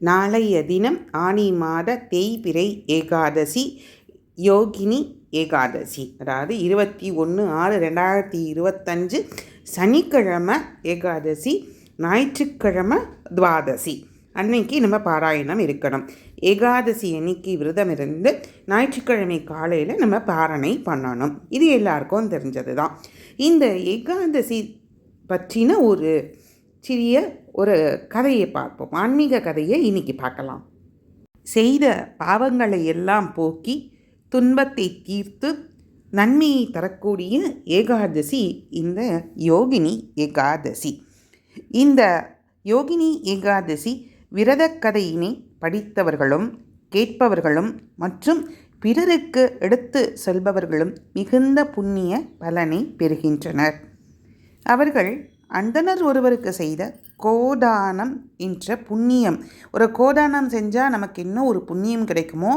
நாளைய தினம் ஆனி மாத தேய்பிறை ஏகாதசி, யோகினி ஏகாதசி. அதாவது 21/6/2025 சனிக்கிழமை ஏகாதசி, ஞாயிற்றுக்கிழமை துவாதசி. அன்னைக்கு நம்ம பாராயணம் இருக்கணும். ஏகாதசி அன்னைக்கு விரதம் இருந்து ஞாயிற்றுக்கிழமை காலையில் நம்ம பாரணை பண்ணணும். இது எல்லாருக்கும் தெரிஞ்சது தான். இந்த ஏகாதசி பற்றின ஒரு சிறிய கதையை பார்ப்போம். ஆன்மீக கதையை இன்னைக்கு பார்க்கலாம். செய்த பாவங்களை எல்லாம் போக்கி துன்பத்தை தீர்த்து நன்மையை தரக்கூடிய ஏகாதசி இந்த யோகினி ஏகாதசி. இந்த யோகினி ஏகாதசி விரத கதையினை படித்தவர்களும் கேட்பவர்களும் மற்றும் பிறருக்கு எடுத்து செல்பவர்களும் மிகுந்த புண்ணிய பலனை பெறுகின்றனர். அவர்கள் அந்தனர் ஒருவருக்கு செய்த கோதானம் என்ற புண்ணியம், ஒரு கோதானம் செஞ்சால் நமக்கு இன்னும் ஒரு புண்ணியம் கிடைக்குமோ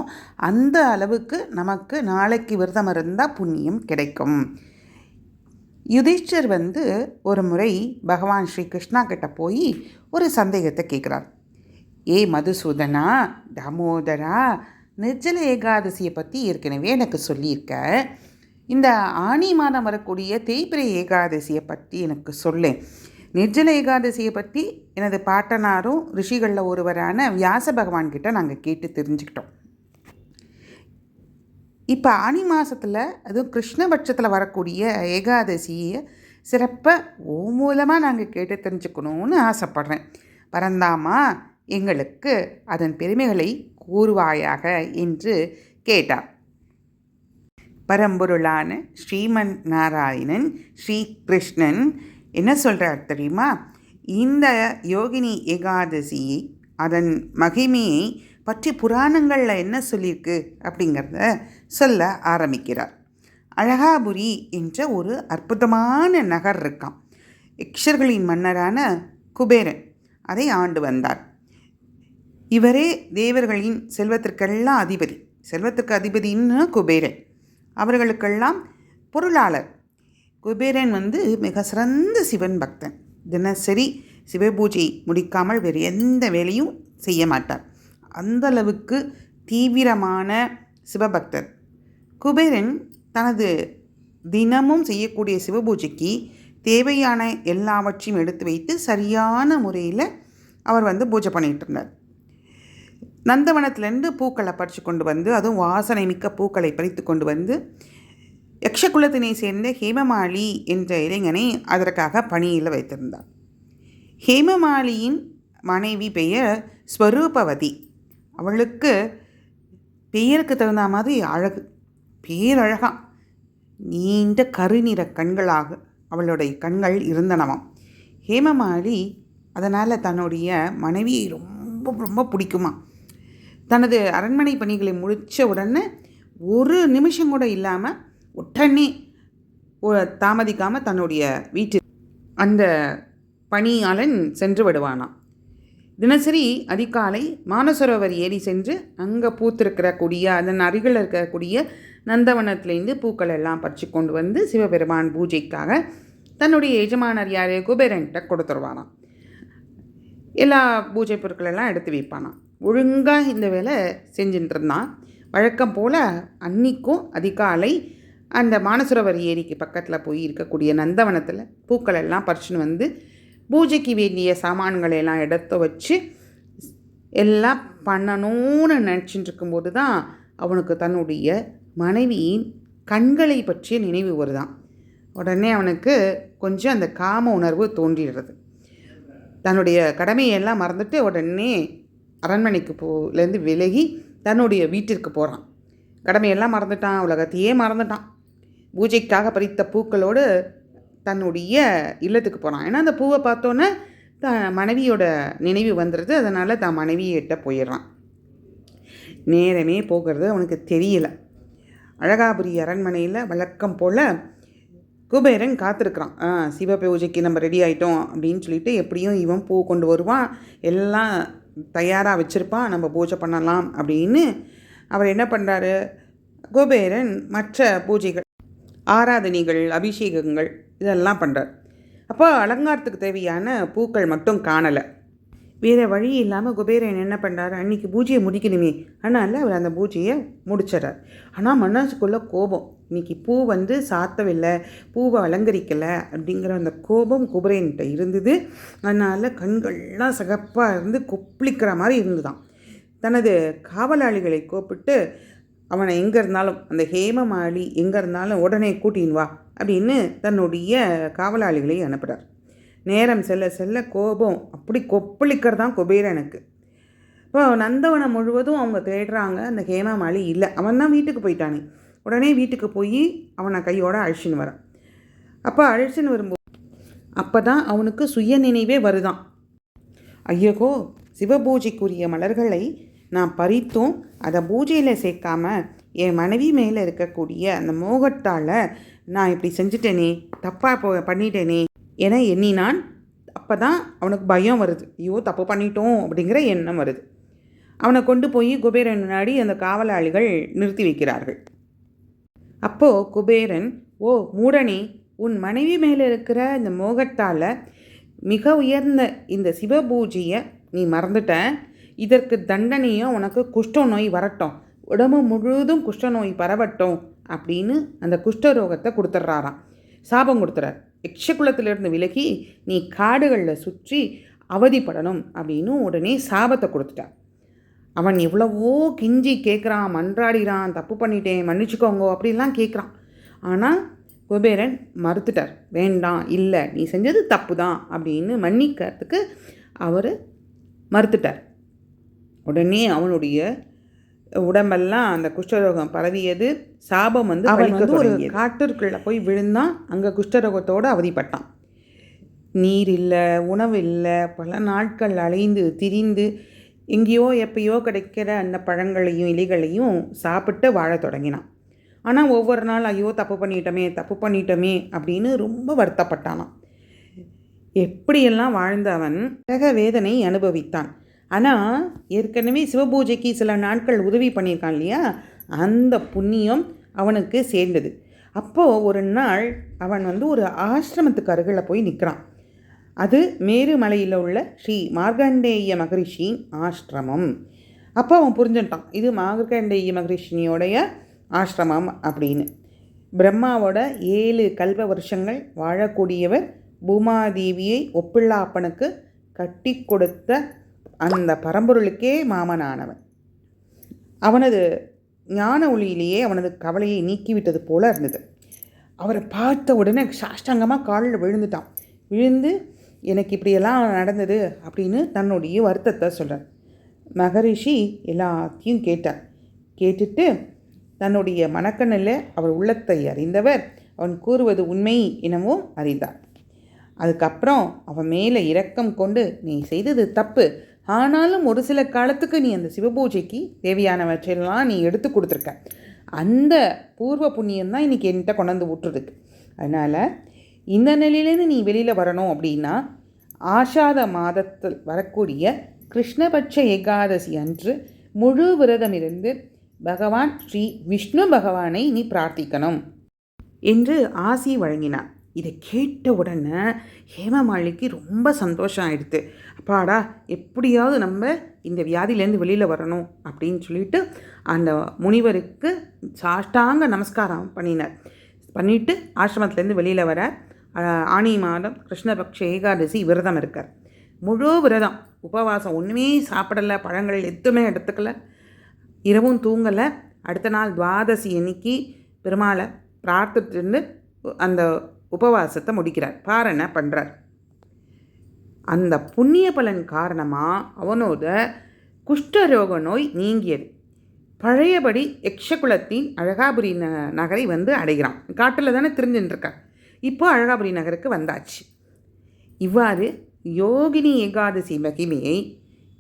அந்த அளவுக்கு நமக்கு நாளைக்கு விரதம் இருந்தால் புண்ணியம் கிடைக்கும். யுதிஷ்டர் ஒரு முறை பகவான் ஸ்ரீ கிருஷ்ணா கிட்ட போய் ஒரு சந்தேகத்தை கேட்குறார். ஏ மதுசூதனா, தாமோதரா, நிர்ஜல ஏகாதசியை பற்றி ஏற்கனவே எனக்கு சொல்லியிருக்க. இந்த ஆனி மாதம் வரக்கூடிய தேய்பிறை ஏகாதசியை பற்றி எனக்கு சொல்லேன். நிர்ஜல ஏகாதசியை பற்றி எனது பாட்டனாரும் ரிஷிகளில் ஒருவரான வியாச பகவான்கிட்ட நாங்கள் கேட்டு தெரிஞ்சுக்கிட்டோம். இப்போ ஆனி மாதத்தில் அதுவும் கிருஷ்ணபட்சத்தில் வரக்கூடிய ஏகாதசியை சிறப்பாக மூலமாக நாங்கள் கேட்டு தெரிஞ்சுக்கணும்னு ஆசைப்பட்றேன். பரந்தாமா, எங்களுக்கு அதன் பெருமைகளை கூறுவாயாக என்று கேட்டார். பரம்பொருளான ஸ்ரீமன் நாராயணன் ஸ்ரீ கிருஷ்ணன் என்ன சொல்கிறார் தெரியுமா? இந்த யோகினி ஏகாதசியை, அதன் மகிமையை பற்றி புராணங்களில் என்ன சொல்லியிருக்கு அப்படிங்கிறத சொல்ல ஆரம்பிக்கிறார். அழகாபுரி என்ற ஒரு அற்புதமான நகர் இருக்கான். யக்ஷர்களின் மன்னரான குபேரன் அதை ஆண்டு வந்தார். இவரே தேவர்களின் செல்வத்திற்கெல்லாம் அதிபதி. செல்வத்திற்கு அதிபதின்னு குபேரன், அவர்களுக்கெல்லாம் பொருளாளர். குபேரன் மிக சிறந்த சிவன் பக்தன். தினசரி சிவபூஜை முடிக்காமல் வேறு எந்த வேலையும் செய்ய மாட்டார். அந்தளவுக்கு தீவிரமான சிவபக்தர். குபேரன் தனது தினமும் செய்யக்கூடிய சிவபூஜைக்கு தேவையான எல்லாவற்றையும் எடுத்து வைத்து சரியான முறையில் அவர் பூஜை பண்ணிகிட்டு இருந்தார். நந்தவனத்திலேருந்து பூக்களை பறித்து கொண்டு அதுவும் வாசனை மிக்க பூக்களை பறித்து கொண்டு யக்ஷகுலத்தினை சேர்ந்த ஹேமமாலி என்ற இளைஞனை அதற்காக பணியில் வைத்திருந்தார். ஹேமமாலியின் மனைவி பெயர் ஸ்வரூபவதி. அவளுக்கு பெயருக்கு தகுந்த மாதிரி அழகு, பேரழகா நீண்ட கருநிற கண்களாக அவளுடைய கண்கள் இருந்தனவாம். ஹேமமாலி அதனால் தன்னுடைய மனைவியை ரொம்ப ரொம்ப பிடிக்குமா. தனது அரண்மனை பணிகளை முடித்த உடனே ஒரு நிமிஷம் கூட இல்லாமல் உடனே தாமதிக்காமல் தன்னுடைய வீட்டில் அந்த பணியாளன் சென்று விடுவானாம். தினசரி அதிகாலை மானசரோவர் ஏறி சென்று அங்கே பூத்திருக்கிறக்கூடிய அதன் அருகில் இருக்கக்கூடிய நந்தவனத்திலேருந்து பூக்கள் எல்லாம் பறித்து கொண்டு சிவபெருமான் பூஜைக்காக தன்னுடைய எஜமானர் யார் குபேரன்கிட்ட கொடுத்துருவானாம். எல்லா பூஜை பொருட்களெல்லாம் எடுத்து வைப்பானாம். ஒழுங்காக இந்த வேலை செஞ்சுட்டு இருந்தான். வழக்கம் போல் அன்னிக்கும் அதிகாலை அந்த மானசரோவர் ஏரிக்கு பக்கத்தில் போய் இருக்கக்கூடிய நந்தவனத்தில் பூக்கள் எல்லாம் பறிச்சுன்னு பூஜைக்கு வேண்டிய சாமான்களையெல்லாம் எடுத்து வச்சு எல்லாம் பண்ணணும்னு நினச்சிட்டு இருக்கும்போது தான் அவனுக்கு தன்னுடைய மனைவியின் கண்களை பற்றிய நினைவு வருதான். உடனே அவனுக்கு கொஞ்சம் அந்த காம உணர்வு தோன்றிடுறது. தன்னுடைய கடமையெல்லாம் மறந்துட்டு உடனே அரண்மனைக்கு விலகி தன்னுடைய வீட்டிற்கு போகிறான். கடமையெல்லாம் மறந்துட்டான், உலகத்தையே மறந்துட்டான். பூஜைக்காக பறித்த பூக்களோடு தன்னுடைய இல்லத்துக்கு போகிறான். ஏன்னா அந்த பூவை பார்த்தோன்னே மனைவியோட நினைவு வந்துடுது. அதனால் தான் மனைவியிட்ட போயிடுறான். நேரமே போகிறது அவனுக்கு தெரியல. அழகாபுரி அரண்மனையில் வழக்கம் போல் குபேரன் காத்திருக்கிறான். சிவ பூஜைக்கு நம்ம ரெடி ஆகிட்டோம் அப்படின்னு சொல்லிட்டு எப்படியும் இவன் பூ கொண்டு வருவான், எல்லாம் தயாராக வச்சுருப்பான், நம்ம பூஜை பண்ணலாம் அப்படின்னு அவர் என்ன பண்ணுறாரு? குபேரன் மற்ற பூஜைகள், ஆராதனைகள், அபிஷேகங்கள் இதெல்லாம் பண்ணுறார். அப்போ அலங்காரத்துக்கு தேவையான பூக்கள் மட்டும் காணலை. வேறு வழி இல்லாமல் குபேரன் என்ன பண்ணுறாரு, அன்றைக்கி பூஜையை முடிக்கணுமே, அதனால் அவர் அந்த பூஜையை முடிச்சிடறார். ஆனால் மனசுக்குள்ளே கோபம், இன்றைக்கி பூ சாத்தவில்லை, பூவை அலங்கரிக்கலை அப்படிங்கிற அந்த கோபம் குபேரன்கிட்ட இருந்தது. அதனால் கண்கள்லாம் சகப்பாக இருந்து கொப்பளிக்கிற மாதிரி இருந்துதான். தனது காவலாளிகளை கூப்பிட்டு அவனை எங்கே இருந்தாலும், அந்த ஹேமமாலி எங்கே இருந்தாலும் உடனே கூட்டின்னு வா அப்படின்னு தன்னுடைய காவலாளிகளை அனுப்புகிறார். நேரம் செல்ல செல்ல கோபம் அப்படி கொப்பளிக்கிறதான் குபேரனுக்கு. இப்போ நந்தவனம் முழுவதும் அவங்க தேடுறாங்க, அந்த ஹேமமாலி இல்லை. அவன் தான் வீட்டுக்கு போயிட்டானே. உடனே வீட்டுக்கு போய் அவனை கையோடு அழிச்சின்னு வரான். அப்போ அழிச்சின்னு வரும்போது அப்போ தான் அவனுக்கு சுய நினைவே வருதான். ஐயகோ, சிவபூஜைக்குரிய மலர்களை நான் பறித்தும் அதை பூஜையில் சேர்க்காம என் மனைவி மேலே இருக்கக்கூடிய அந்த மோகத்தால் நான் இப்படி செஞ்சுட்டேனே, தப்பாக பண்ணிட்டேனே என எண்ணினான். அப்போ தான் அவனுக்கு பயம் வருது. ஐயோ, தப்பு பண்ணிட்டோம் அப்படிங்கிற எண்ணம் வருது. அவனை கொண்டு போய் குபேரன் முன்னாடி அந்த காவலாளிகள் நிறுத்தி வைக்கிறார்கள். அப்போது குபேரன், ஓ மூடனே, உன் மனைவி மேலே இருக்கிற இந்த மோகத்தால் மிக உயர்ந்த இந்த சிவபூஜையை நீ மறந்துட்ட. இதற்கு தண்டனையும் உனக்கு குஷ்ட நோய் வரட்டும், உடம்பு முழுவதும் குஷ்ட நோய் பரவட்டும் அப்படின்னு அந்த குஷ்டரோகத்தை கொடுத்துட்றாராம். சாபம் கொடுத்துறார். யக்ஷகுலத்திலிருந்து விலகி நீ காடுகளில் சுற்றி அவதிப்படணும் அப்படின்னு உடனே சாபத்தை கொடுத்துட்டார். அவன் எவ்வளவோ கெஞ்சி கேட்குறான், மன்றாடிறான், தப்பு பண்ணிட்டேன், மன்னிச்சுக்கோங்க அப்படிலாம் கேட்குறான். ஆனால் குபேரன் மறுத்துட்டார். வேண்டாம், இல்லை, நீ செஞ்சது தப்பு தான் அப்படின்னு மன்னிக்கிறதுக்கு அவர் மறுத்துட்டார். உடனே அவனுடைய உடம்பெல்லாம் அந்த குஷ்டரோகம் பரவியது. சாபம் அவன் ஒரு காட்டிற்குள்ளே போய் விழுந்தான். அங்கே குஷ்டரோகத்தோடு அவதிப்பட்டான். நீர் இல்லை, உணவு இல்லை, பல நாட்கள் அலைந்து திரிந்து எங்கேயோ எப்பயோ கிடைக்கிற அந்த பழங்களையும் இலைகளையும் சாப்பிட்டு வாழ தொடங்கினான். ஆனால் ஒவ்வொரு நாள் ஐயோ தப்பு பண்ணிட்டோமே அப்படின்னு ரொம்ப வருத்தப்பட்டானான். எப்படியெல்லாம் வாழ்ந்த அவன் உலக வேதனை அனுபவித்தான். ஆனால் ஏற்கனவே சிவபூஜைக்கு சில நாட்கள் உதவி பண்ணியிருக்கான் இல்லையா, அந்த புண்ணியம் அவனுக்கு சேர்ந்தது. அப்போது ஒரு நாள் அவன் ஒரு ஆசிரமத்துக்கு அருகில் போய் நிற்கிறான். அது மேருமலையில் உள்ள ஸ்ரீ மார்கண்டேய மகரிஷியின் ஆசிரமம். அப்போ அவன் புரிஞ்சுட்டான், இது மார்கண்டேய மகரிஷினியோடைய ஆசிரமம் அப்படின்னு. பிரம்மாவோட 7 கல்ப வருஷங்கள் வாழக்கூடியவர், பூமாதேவியை ஒப்பில்லாப்பனுக்கு கட்டி கொடுத்த அந்த பரம்பொருளுக்கே மாமனானவன். அவனது ஞான ஒளியிலேயே அவனது கவலையை நீக்கிவிட்டது போல இருந்தது. அவரை பார்த்த உடனே சாஷ்டாங்கமாக காலில் விழுந்துட்டான். விழுந்து எனக்கு இப்படியெல்லாம் நடந்தது அப்படின்னு தன்னுடைய வருத்தத்தை சொல்கிறார். மகரிஷி எல்லாத்தையும் கேட்டார். கேட்டுட்டு தன்னுடைய மனக்கண்ணில் அவர் உள்ளத்தை அறிந்தவர், அவன் கூறுவது உண்மை எனவும் அறிந்தார். அதுக்கப்புறம் அவன் மேலே இரக்கம் கொண்டு, நீ செய்தது தப்பு, ஆனாலும் ஒரு சில காலத்துக்கு நீ அந்த சிவபூஜைக்கு தேவையானவற்றையெல்லாம் நீ எடுத்து கொடுத்துருக்க, அந்த பூர்வ புண்ணியம்தான் இன்றைக்கி என்கிட்ட கொண்டாந்து விட்டுருக்கு. அதனால் இந்த நிலையிலேருந்து நீ வெளியில் வரணும் அப்படின்னா ஆஷாத மாதத்தில் வரக்கூடிய கிருஷ்ணபட்ச ஏகாதசி அன்று முழு விரதம் இருந்து பகவான் ஸ்ரீ விஷ்ணு பகவானை நீ பிரார்த்திக்கணும் என்று ஆசி வழங்கினார். இதை கேட்ட உடனே ஹேமமாலிக்கு ரொம்ப சந்தோஷம் ஆயிடுது. அப்பாடா, எப்படியாவது நம்ம இந்த வியாதியிலேருந்து வெளியில் வரணும் அப்படின்னு சொல்லிட்டு அந்த முனிவருக்கு சாஷ்டாங்க நமஸ்காரம் பண்ணிவிட்டு ஆசிரமத்துலேருந்து வெளியில் வர ஆனி மாதம் கிருஷ்ணபக்ஷ ஏகாதசி விரதம் இருக்கார். முழு விரதம், உபவாசம், ஒன்றுமே சாப்பிடலை, பழங்கள் எதுவுமே எடுத்துக்கல, இரவும் தூங்கலை. அடுத்த நாள் துவாதசி அன்னைக்கு பெருமாளை பிரார்த்திட்டு அந்த உபவாசத்தை முடிக்கிறார். பாரணை பண்ணுறார். அந்த புண்ணிய பலன் காரணமாக அவனோட குஷ்டரோக நோய் நீங்கியது. பழையபடி யக்ஷகுலத்தின் அழகாபுரி நகரை அடைகிறான். காட்டில் தானே தெரிஞ்சுட்டுருக்கார். இப்போ அழகாபுரி நகருக்கு வந்தாச்சு. இவ்வாறு யோகினி ஏகாதசி மகிமையை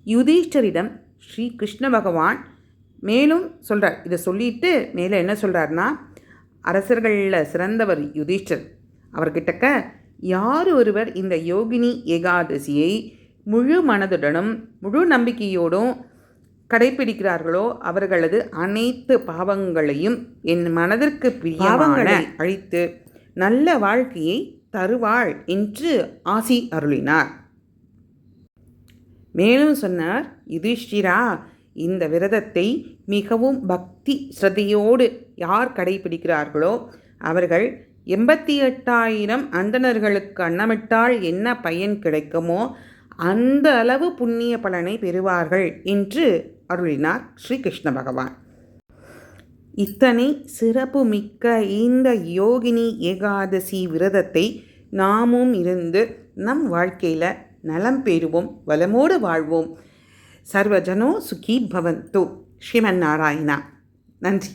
யுதிஷ்டரிடம் ஸ்ரீ கிருஷ்ண பகவான் மேலும் சொல்கிறார். இதை சொல்லிட்டு மேலே என்ன சொல்கிறாருன்னா, அரசர்களில் சிறந்தவர் யுதிஷ்டர். அவர்கிட்டக்க யார் ஒருவர் இந்த யோகினி ஏகாதசியை முழு மனதுடனும் முழு நம்பிக்கையோடும் கடைபிடிக்கிறார்களோ அவர்களது அனைத்து பாவங்களையும் என் மனதிற்கு பிரியமான அழித்து நல்ல வாழ்க்கையை தருவாள் என்று ஆசி அருளினார். மேலும் சொன்னார், யுதிஷ்டிரா, இந்த விரதத்தை மிகவும் பக்தி ஸ்ரத்தையோடு யார் கடைபிடிக்கிறார்களோ அவர்கள் 88,000 அந்தணர்களுக்கு அன்னமிட்டால் என்ன பயன் கிடைக்குமோ அந்த அளவு புண்ணிய பலனை பெறுவார்கள் என்று அருளினார் ஸ்ரீ கிருஷ்ண பகவான். இத்தனை சிறப்பு மிக்க இந்த யோகினி ஏகாதசி விரதத்தை நாமும் இருந்து நம் வாழ்க்கையில் நலம் பெறுவோம், வளமோடு வாழ்வோம். சர்வஜனோ சுகி பவந்து. ஸ்ரீமன் நாராயணா. நன்றி.